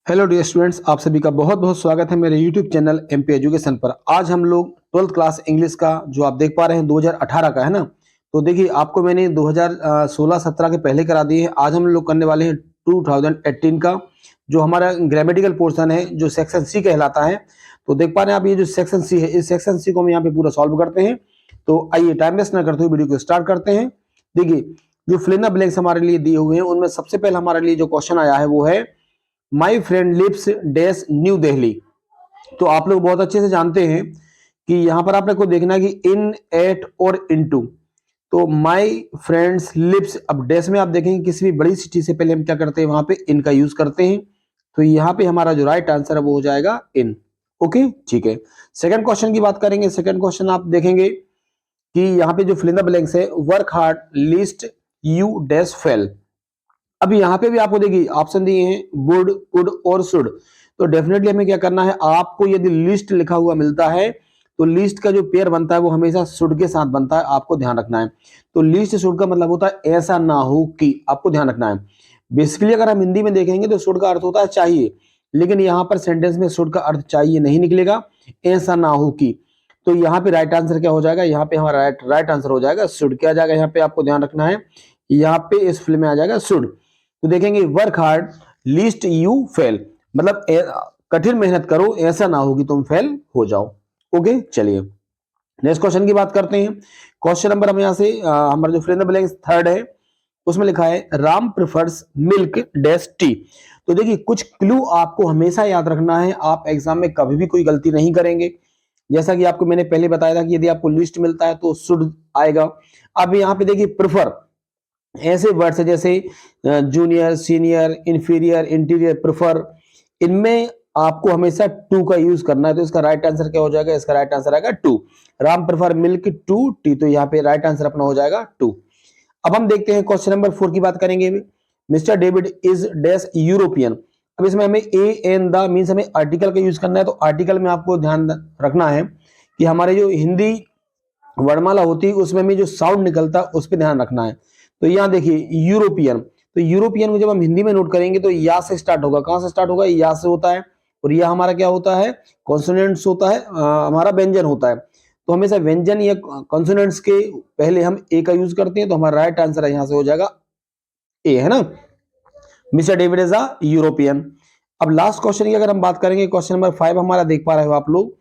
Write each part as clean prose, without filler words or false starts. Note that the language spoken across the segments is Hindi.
हेलो डियर स्टूडेंट्स, आप सभी का बहुत बहुत स्वागत है मेरे यूट्यूब चैनल एमपी एजुकेशन पर। आज हम लोग 12th क्लास इंग्लिश का जो आप देख पा रहे हैं 2018 का है ना। तो देखिए, आपको मैंने 2016-17 के पहले करा दिए हैं। आज हम लोग करने वाले हैं 2018 का, जो हमारा ग्रामेटिकल पोर्शन है, जो सेक्शन सी कहलाता है। तो देख पा रहे हैं आप, ये जो सेक्शन सी है, इस सेक्शन सी को हम यहाँ पे पूरा सॉल्व करते हैं। तो आइए टाइम वेस्ट ना करते हुए वीडियो को स्टार्ट करते हैं। देखिए, जो फिल इन द ब्लैंक्स हमारे लिए दिए हुए हैं, उनमें सबसे पहले हमारे लिए जो क्वेश्चन आया है वो है my friend lives dash New Delhi. तो आप लोग बहुत अच्छे से जानते हैं कि यहां पर आपने को देखना है कि इन, एट और इनटू। तो माई फ्रेंड्स लिव्स, अब डैश में आप देखेंगे किसी भी बड़ी सिटी से पहले हम क्या करते हैं, वहां पे इन का यूज करते हैं। तो यहाँ पे हमारा जो राइट आंसर है वो हो जाएगा इन। ओके, ठीक है। सेकंड क्वेश्चन की बात करेंगे। सेकंड क्वेश्चन आप देखेंगे कि यहाँ पे जो फिल इन द ब्लैंक्स है, work hard list you dash fail. अभी यहाँ पे भी आपको देखिए ऑप्शन दिए हैं वुड, कुड और शुड। तो डेफिनेटली हमें क्या करना है, आपको यदि लिस्ट लिखा हुआ मिलता है तो लिस्ट का जो पेयर बनता है वो हमेशा शुड के साथ बनता है, आपको ध्यान रखना है। तो लिस्ट शुड का मतलब होता है ऐसा ना हो कि, आपको ध्यान रखना है। बेसिकली अगर हम हिंदी में देखेंगे तो शुड का अर्थ होता है चाहिए, लेकिन यहाँ पर सेंटेंस में शुड का अर्थ चाहिए नहीं निकलेगा, ऐसा ना हो कि। तो यहाँ पे राइट आंसर क्या हो जाएगा, यहाँ पे हमारा राइट आंसर हो जाएगा शुड। क्या आ जाएगा यहाँ पे, आपको ध्यान रखना है, यहाँ पे इस फिल्म में आ जाएगा शुड। तो देखेंगे work hard least you fail, मतलब कठिन मेहनत करो, ऐसा ना हो कि तुम फेल हो जाओ। ओके, चलिए नेक्स्ट क्वेश्चन की बात करते हैं। क्वेश्चन नंबर हम यहाँ से हमारा जो fill in the blanks third है, उसमें लिखा है Ram prefers milk dash tea. तो देखिए, कुछ क्लू आपको हमेशा याद रखना है, आप एग्जाम में कभी भी कोई गलती नहीं करेंगे। जैसा कि आपको मैंने पहले बताया था कि यदि आपको लिस्ट मिलता है तो शुड आएगा। अब यहाँ पे देखिए प्रिफर, ऐसे वर्ड्स है जैसे junior, senior, inferior, interior, prefer, इनमें आपको हमेशा टू का यूज करना है। तो इसका राइट आंसर क्या हो जाएगा, इसका राइट आंसर आएगा to. Ram prefer milk to tea, तो यहाँ पे राइट आंसर अपना हो जाएगा टू। अब हम देखते हैं क्वेश्चन नंबर 4 की बात करेंगे। Mister David is dash European. अब इसमें हमें ए एन द मीन्स हमें आर्टिकल का यूज करना है। तो आर्टिकल में आपको ध्यान रखना है कि हमारे जो हिंदी वर्णमाला होती है उसमें भी जो साउंड निकलता है उस पर ध्यान रखना है। तो यहाँ देखिए यूरोपियन, तो यूरोपियन को जब हम हिंदी में नोट करेंगे तो या से स्टार्ट होगा। कहां से स्टार्ट होगा, या से होता है। और यह हमारा क्या होता है, कॉन्सोनेंट्स होता है, हमारा व्यंजन होता है। तो हमेशा व्यंजन या कॉन्सोनेंट्स के पहले हम ए का यूज करते हैं। तो हमारा राइट आंसर यहाँ से हो जाएगा ए, है ना। Mister David is a European. अब लास्ट क्वेश्चन की अगर हम बात करेंगे, क्वेश्चन नंबर 5 हमारा देख पा रहे हो आप लोग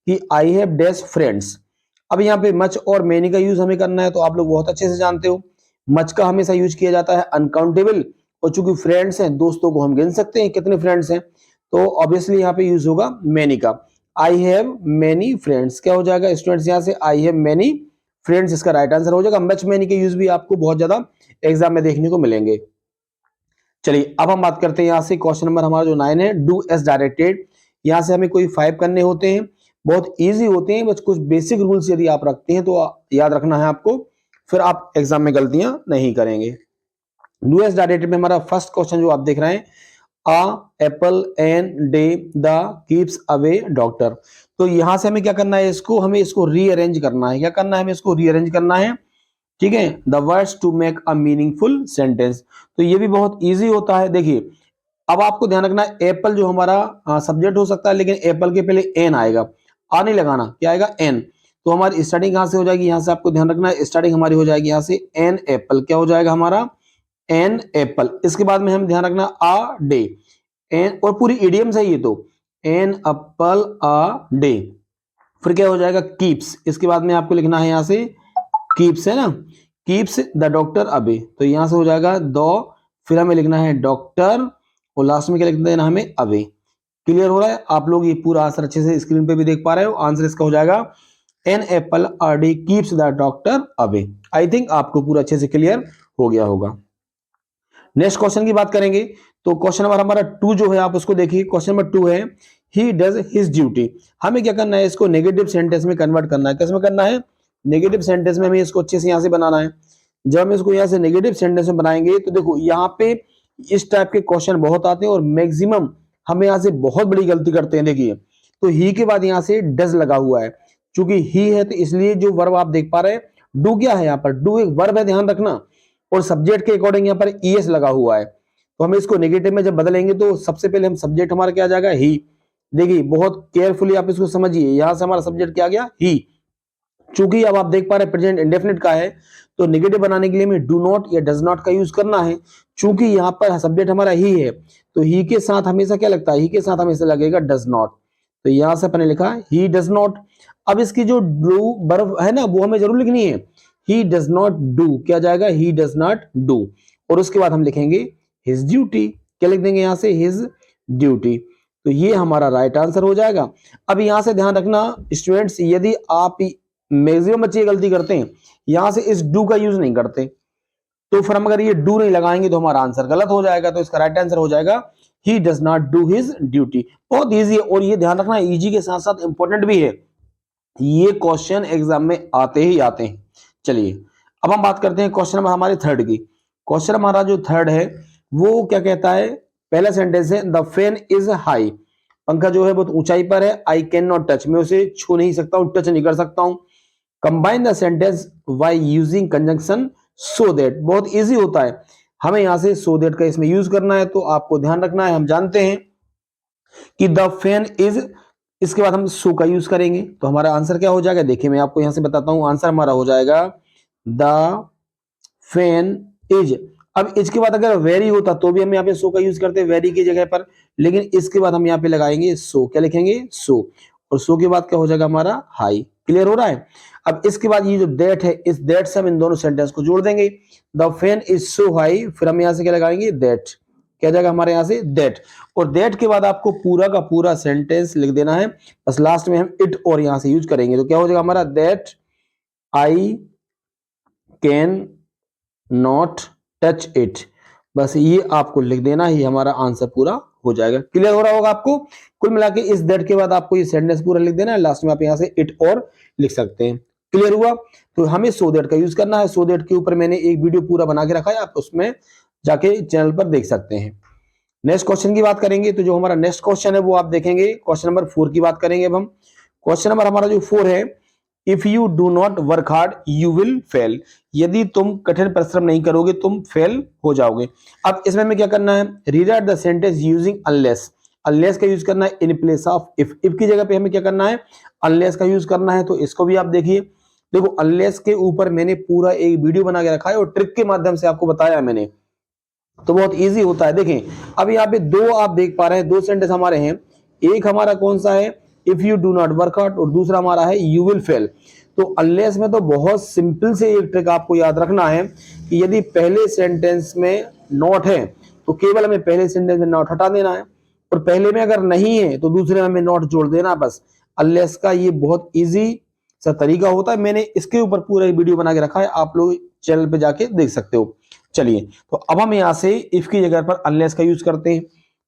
कि आई हैव डैश फ्रेंड्स। अब यहाँ पे मच और मेनी का यूज हमें करना है। तो आप लोग बहुत अच्छे से जानते हो मच का हमेशा यूज किया जाता है अनकाउंटेबल, और चूंकि फ्रेंड्स हैं, दोस्तों को हम गिन सकते हैं कितने फ्रेंड्स हैं, तो ऑब्वियसली यहाँ पे यूज होगा मेनी का। आई हैव मेनी फ्रेंड्स क्या हो जाएगा स्टूडेंट्स, यहाँ से आई हैव मेनी फ्रेंड्स इसका राइट आंसर हो जाएगा। मच मेनी के यूज भी आपको बहुत ज्यादा एग्जाम में देखने को मिलेंगे। चलिए अब हम बात करते हैं यहाँ से क्वेश्चन नंबर हमारा जो 9 है, डू एस डायरेक्टेड। यहाँ से हमें कोई 5 करने होते हैं, बहुत इजी होते हैं, बस कुछ बेसिक रूल्स यदि आप रखते हैं तो याद रखना है आपको, फिर आप एग्जाम में गलतियां नहीं करेंगे। डू एस डायरेक्टेड में हमारा फर्स्ट क्वेश्चन जो आप देख रहे हैं, a apple and day the keeps away doctor. तो यहां से हमें क्या करना है, इसको हमें इसको रीअरेंज करना है। क्या करना है, हमें इसको रीअरेंज करना है, ठीक है, the words to make a meaningful sentence. तो ये भी बहुत इजी होता है। देखिए अब आपको ध्यान रखना है, एप्पल जो हमारा सब्जेक्ट हो सकता है, लेकिन एप्पल के पहले एन आएगा, आ नहीं लगाना, क्या आएगा एन। तो हमारी स्टार्टिंग कहां से हो जाएगी, यहां से आपको ध्यान रखना है, स्टार्टिंग हमारी हो जाएगी यहाँ से एन एप्पल। क्या हो जाएगा हमारा एन एप्पल। इसके बाद में हम ध्यान रखना अ डे, एन, और पूरी इडियम से ये तो एन एप्पल अ डे। फिर क्या हो जाएगा कीप्स, इसके बाद में आपको लिखना है यहाँ से कीप्स, है ना, कीप्स द डॉक्टर अवे। तो यहां से हो जाएगा दो, फिर हमें लिखना है डॉक्टर, और लास्ट में क्या लिख देना हमें अवे। क्लियर हो रहा है, आप लोग ये पूरा आंसर अच्छे से स्क्रीन पे भी देख पा रहे हो। आंसर इसका हो जाएगा an apple a day keeps the doctor away. I think आपको पूरा अच्छे से क्लियर हो गया होगा। नेक्स्ट क्वेश्चन की बात करेंगे। तो क्वेश्चन नंबर हमारा 2 जो है आप उसको देखिए। क्वेश्चन नंबर 2 है ही डज हिज ड्यूटी। हमें क्या करना है, इसको नेगेटिव सेंटेंस में कन्वर्ट करना है। किसमें करना है, नेगेटिव सेंटेंस में हमें इसको अच्छे से यहाँ से बनाना है। जब हम इसको यहाँ से नेगेटिव सेंटेंस में बनाएंगे तो देखो यहाँ पे इस टाइप के क्वेश्चन बहुत आते हैं, और मैक्सिमम हमें यहाँ से बहुत बड़ी गलती करते हैं। देखिए तो ही के बाद यहाँ से डज लगा हुआ है, चूंकि ही है तो इसलिए जो वर्ब आप देख पा रहे हैं, डू क्या है यहाँ पर, डू एक वर्ब है, ध्यान रखना, और सब्जेक्ट के अकॉर्डिंग यहाँ पर ईएस लगा हुआ है। तो हमें इसको नेगेटिव में जब बदलेंगे तो सबसे पहले हम सब्जेक्ट हमारा क्या आ जाएगा, ही। देखिए बहुत केयरफुली आप इसको समझिए, यहां से हमारा सब्जेक्ट क्या आ गया, ही। चूंकि अब आप देख पा रहे हैं प्रेजेंट इंडेफिनिट का है, तो नेगेटिव बनाने के लिए हमें डू नॉट या डज नॉट का यूज करना है। चूंकि यहाँ पर सब्जेक्ट हमारा ही है, तो ही के साथ हमेशा क्या लगता है, ही के साथ हमेशा लगेगा डज नॉट। तो यहां से अपने लिखा ही डज नॉट। अब इसकी जो डू वर्ब है ना, वो हमें जरूर लिखनी है, ही डज नॉट डू, क्या जाएगा, ही डज नॉट डू। और उसके बाद हम लिखेंगे हिज ड्यूटी, क्या लिख देंगे यहां से, हिज ड्यूटी। तो ये हमारा राइट आंसर हो जाएगा। अब यहां से ध्यान रखना स्टूडेंट्स, यदि आप मैक्सिमम बच्चे गलती करते हैं, यहां से इस डू का यूज नहीं करते, तो फिर हम अगर ये डू नहीं लगाएंगे तो हमारा आंसर गलत हो जाएगा। तो इसका राइट आंसर हो जाएगा he does not do his duty. बहुत इजी है, और ये ध्यान रखना इजी के साथ साथ इंपॉर्टेंट भी है, ये क्वेश्चन एग्जाम में आते ही आते हैं। चलिए अब हम बात करते हैं क्वेश्चन नंबर हमारे थर्ड की। क्वेश्चन हमारा जो थर्ड है वो क्या कहता है, पहला सेंटेंस है द फैन इज हाई, पंखा जो है बहुत ऊंचाई पर है, आई कैन नॉट टच, मैं उसे छू नहीं सकता हूं, टच नहीं कर सकता हूं। Combine the sentence by using conjunction so that, बहुत इजी होता है, हमें यहां से सो दैट का इसमें यूज करना है। तो आपको ध्यान रखना है, हम जानते हैं कि द फैन इज, इसके बाद हम सो का यूज करेंगे, तो हमारा आंसर क्या हो जाएगा, देखिए मैं आपको यहां से बताता हूं, आंसर हमारा हो जाएगा द फैन इज। अब इसके बाद अगर वेरी होता तो भी हम यहाँ पे सो का यूज करते हैं वेरी की जगह पर, लेकिन इसके बाद हम यहाँ पे लगाएंगे सो, क्या लिखेंगे, सो, और सो के बाद क्या हो जाएगा हमारा हाई। क्लियर हो रहा है। अब इसके बाद ये जो दैट है, इस दैट से हम इन दोनों सेंटेंस को जोड़ देंगे, the fan is so high, फिर हम यहाँ से क्या लगाएंगे, दैट, क्या जाएगा हमारे यहाँ से दैट। और दैट के बाद आपको पूरा का पूरा सेंटेंस लिख देना है, बस लास्ट में हम इट और यहाँ से यूज करेंगे, तो क्या हो जाएगा हमारा, that I can not touch it, बस ये आपको लिख देना ही, हमारा आंसर पूरा हो जाएगा। क्लियर हो रहा होगा आपको। कुल मिला के इस दैट के बाद आपको ये सेंटेंस पूरा लिख देना है, लास्ट में आप यहाँ से इट और लिख सकते हैं। क्लियर हुआ। तो हमें सो दैट का यूज करना है, सो दैट के ऊपर मैंने एक वीडियो पूरा बना के रखा है, आप उसमें जाके चैनल पर देख सकते हैं। नेक्स्ट क्वेश्चन की बात करेंगे, तो जो हमारा नेक्स्ट क्वेश्चन है वो आप देखेंगे, क्वेश्चन नंबर 4 की बात करेंगे अब हम। क्वेश्चन नंबर हमारा जो 4 है, if you do not work hard you will fail, यदि तुम कठिन परिश्रम नहीं करोगे तुम फेल हो जाओगे। अब इसमें हमें क्या करना है, rewrite the sentence using unless, unless का यूज करना है in place of if, if की जगह पे हमें क्या करना है, अनलेस का यूज करना है। तो इसको भी आप देखिए, देखो अनलेस के ऊपर मैंने पूरा एक वीडियो बना के रखा है और ट्रिक के माध्यम से आपको बताया मैंने, तो बहुत इजी होता है। देखें अब यहाँ पे दो आप देख पा रहे हैं, दो सेंटेंस हमारे हैं, एक हमारा कौन सा है, if you do not work hard, और दूसरा हमारा है यू विल फेल। तो अनलेस में तो बहुत सिंपल से एक ट्रिक आपको याद रखना है कि यदि पहले सेंटेंस में नॉट है तो केवल हमें पहले सेंटेंस में नॉट हटा देना है, और पहले में अगर नहीं है तो दूसरे में हमें नॉट जोड़ देना, बस। अनलेस का ये बहुत इजी सा तरीका होता है, मैंने इसके ऊपर पूरा वीडियो बना के रखा है, आप लोग चैनल पे जाके देख सकते हो। चलिए तो अब हम यहाँ से इफ की जगह पर अनलेस का यूज करते हैं।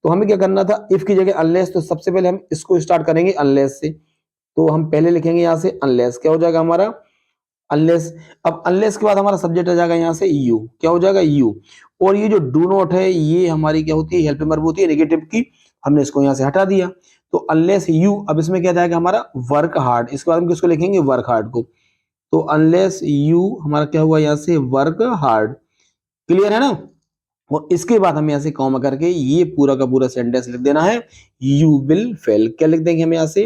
तो हमें क्या करना था, इफ की जगह अनलेस, तो सबसे पहले हम इसको स्टार्ट करेंगे अनलेस से। तो हम पहले लिखेंगे यहाँ से अनलेस, क्या हो जाएगा हमारा, अनलेस। अब अनलेस के बाद हमारा सब्जेक्ट आ जाएगा यहाँ से यू, क्या हो जाएगा, यू। और ये जो डू नॉट है ये हमारी क्या होती है, हेल्प वर्ब होती है नेगेटिव की, हमने इसको यहाँ से हटा दिया। तो अनलेस यू, अब इसमें क्या जाएगा हमारा वर्क हार्ड, इसके बाद हम किसको लिखेंगे, वर्क हार्ड को। तो अनलेस यू हमारा क्या हुआ यहाँ से, वर्क हार्ड। क्लियर है ना। और इसके बाद हम यहाँ से कॉमा करके ये पूरा का पूरा सेंटेंस लिख देना है, यू विल फेल, क्या लिख देंगे हम यहाँ से,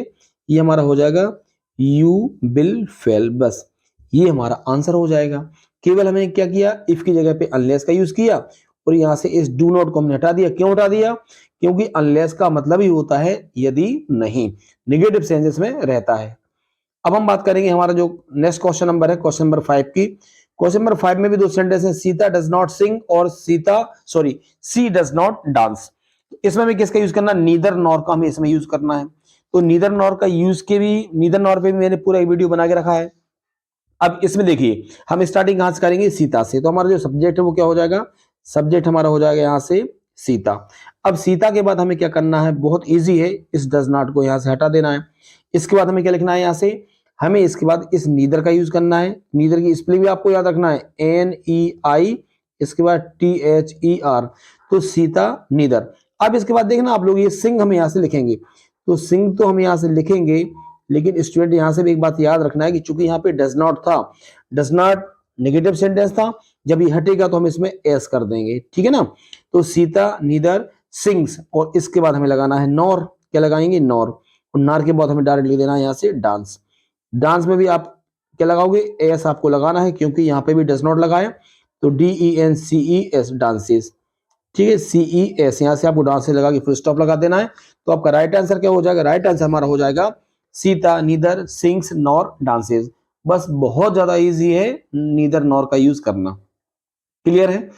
ये हमारा हो जाएगा यू विल फेल, बस ये हमारा आंसर हो जाएगा। केवल हमें क्या किया, इफ की जगह पे अनलेस का यूज किया, और यहाँ से इस डू नॉट को हमने हटा दिया। क्यों हटा दिया, क्योंकि अनलेस का मतलब ही होता है यदि नहीं, नेगेटिव सेंसेस में रहता है। अब हम बात करेंगे हमारा जो नेक्स्ट क्वेश्चन नंबर है, क्वेश्चन नंबर 5 की। क्वेश्चन नंबर 5 में भी दो सेंटेंस है, सीता डज नॉट सिंग और सी डज नॉट डांस। इसमें हमें किसका यूज करना, नीदर नॉर का हमें इसमें यूज करना है। तो नीदर नॉर का यूज के भी, नीदर नॉर पे भी मैंने पूरा एक वीडियो बना के रखा है। अब इसमें देखिए हम स्टार्टिंग कहां से करेंगे, सीता से। तो हमारा जो सब्जेक्ट है वो क्या हो जाएगा, सब्जेक्ट हमारा हो जाएगा यहाँ से सीता। अब सीता के बाद हमें क्या करना है, बहुत इजी है, इस डज नॉट को यहाँ से हटा देना है। इसके बाद हमें क्या लिखना है, यहाँ से हमें इसके बाद इस नीदर का यूज करना है। नीदर की स्पेलिंग भी आपको याद रखना है, NEI, इसके बाद THER, तो सीता नीदर। अब इसके बाद देखना आप लोग, ये सिंह हम यहाँ से लिखेंगे, तो सिंह तो हम यहाँ से लिखेंगे, लेकिन स्टूडेंट यहाँ से भी एक बात याद रखना है कि चूंकि यहाँ पे डज नॉट था, डज नॉट नेगेटिव सेंटेंस था, जब ये हटेगा तो हम इसमें एस कर देंगे, ठीक है ना। तो सीता नीदर सिंग्स, और इसके बाद हमें लगाना है नॉर, क्या लगाएंगे नॉर, और नार के बाद हमें डायरेक्ट लिख देना है यहाँ से डांस। डांस में भी आप क्या लगाओगे, एस आपको लगाना है, क्योंकि यहाँ पे भी डज नॉट लगाया, तो DENCES डांसेस, ठीक है, CES यहाँ से आपको डांसेस लगा के फुल स्टॉप लगा देना है। तो आपका राइट आंसर क्या हो जाएगा, राइट आंसर हमारा हो जाएगा Sita neither sings nor dances. बस बहुत ज्यादा इजी है नीदर नॉर का यूज करना, क्लियर है।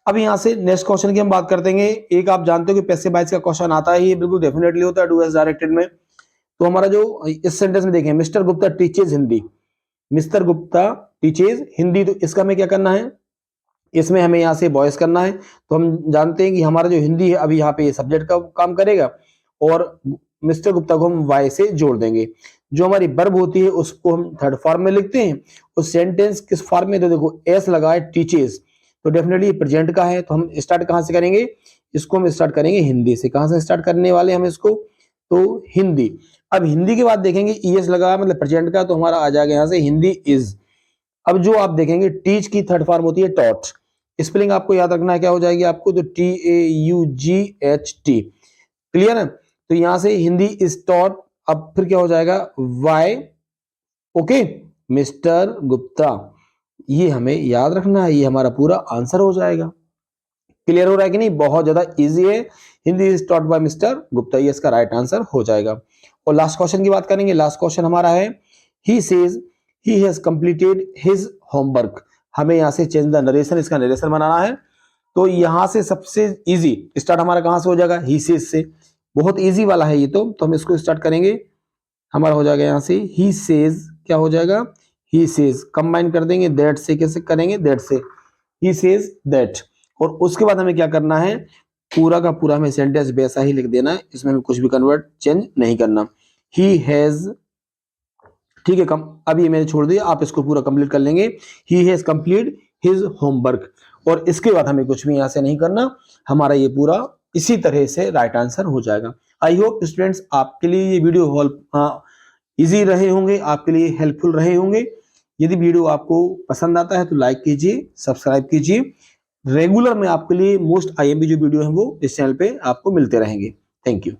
अब यहाँ से नेक्स्ट क्वेश्चन की हम बात कर देंगे। एक आप जानते हो कि पैसिव वॉइस का क्वेश्चन आता है, ये बिल्कुल डेफिनेटली होता है डू एज डायरेक्टेड में। तो हमारा जो इस सेंटेंस में देखें, mister Gupta teaches Hindi, mister Gupta teaches Hindi, तो इसका हमें क्या करना है, इसमें हमें यहाँ से वॉइस करना है। तो हम जानते हैं कि हमारा जो हिंदी है अभी यहाँ पे सब्जेक्ट का काम करेगा, और मिस्टर गुप्ता को हम वाई से जोड़ देंगे। जो हमारी वर्ब होती है उसको हम थर्ड फॉर्म में लिखते हैं, उस सेंटेंस किस फॉर्म में, तो देखो एस लगा है टीचेज, तो डेफिनेटली प्रेजेंट का है, तो हम स्टार्ट कहाँ से करेंगे, इसको हम स्टार्ट करेंगे हिंदी से। कहाँ से स्टार्ट करने वाले हम इसको, तो हिंदी। अब हिंदी के बाद देखेंगे ईएस लगा मतलब प्रेजेंट का, तो हमारा आ जाएगा यहाँ से हिंदी इज। अब जो आप देखेंगे टीच की थर्ड फॉर्म होती है टॉट, स्पेलिंग आपको याद रखना है क्या हो जाएगी आपको, तो TAUGHT, क्लियर है। तो यहां से हिंदी इज टॉट, अब फिर क्या हो जाएगा वाई, ओके, मिस्टर गुप्ता, ये हमें याद रखना है, ये हमारा पूरा आंसर हो जाएगा। क्लियर हो रहा है कि नहीं, बहुत ज्यादा इजी है, Hindi is taught by mister Gupta, ये इसका राइट आंसर हो जाएगा। और लास्ट क्वेश्चन की बात करेंगे। लास्ट क्वेश्चन हमारा है he says he has completed his homework, हमें यहाँ से चेंज द नरेशन, इसका नरेशन बनाना है। तो यहाँ से सबसे इजी स्टार्ट हमारा कहाँ से हो जाएगा, ही सेज से, बहुत इजी वाला है ये तो हम इसको स्टार्ट करेंगे, हमारा हो जाएगा यहाँ से ही सेज, क्या हो जाएगा ही सेज, कंबाइन कर देंगे दैट से, कैसे करेंगे दैट से, ही सेज दैट। और उसके बाद हमें क्या करना है, पूरा का पूरा हमें सेंटेंस वैसा ही लिख देना है, इसमें हमें कुछ भी कन्वर्ट चेंज नहीं करना। ही हैज, ठीक है, कम अब ये मैंने छोड़ दिया, आप इसको पूरा कंप्लीट कर लेंगे, he has complete his homework. और इसके बाद हमें कुछ भी यहां से नहीं करना, हमारा ये पूरा इसी तरह से राइट आंसर हो जाएगा। आई होप स्टूडेंट्स आपके लिए ये वीडियो इजी रहे होंगे, आपके लिए हेल्पफुल रहे होंगे। यदि वीडियो आपको पसंद आता है तो लाइक कीजिए, सब्सक्राइब कीजिए। रेगुलर में आपके लिए मोस्ट IMP जो वीडियो है वो इस चैनल पे आपको मिलते रहेंगे। Thank you.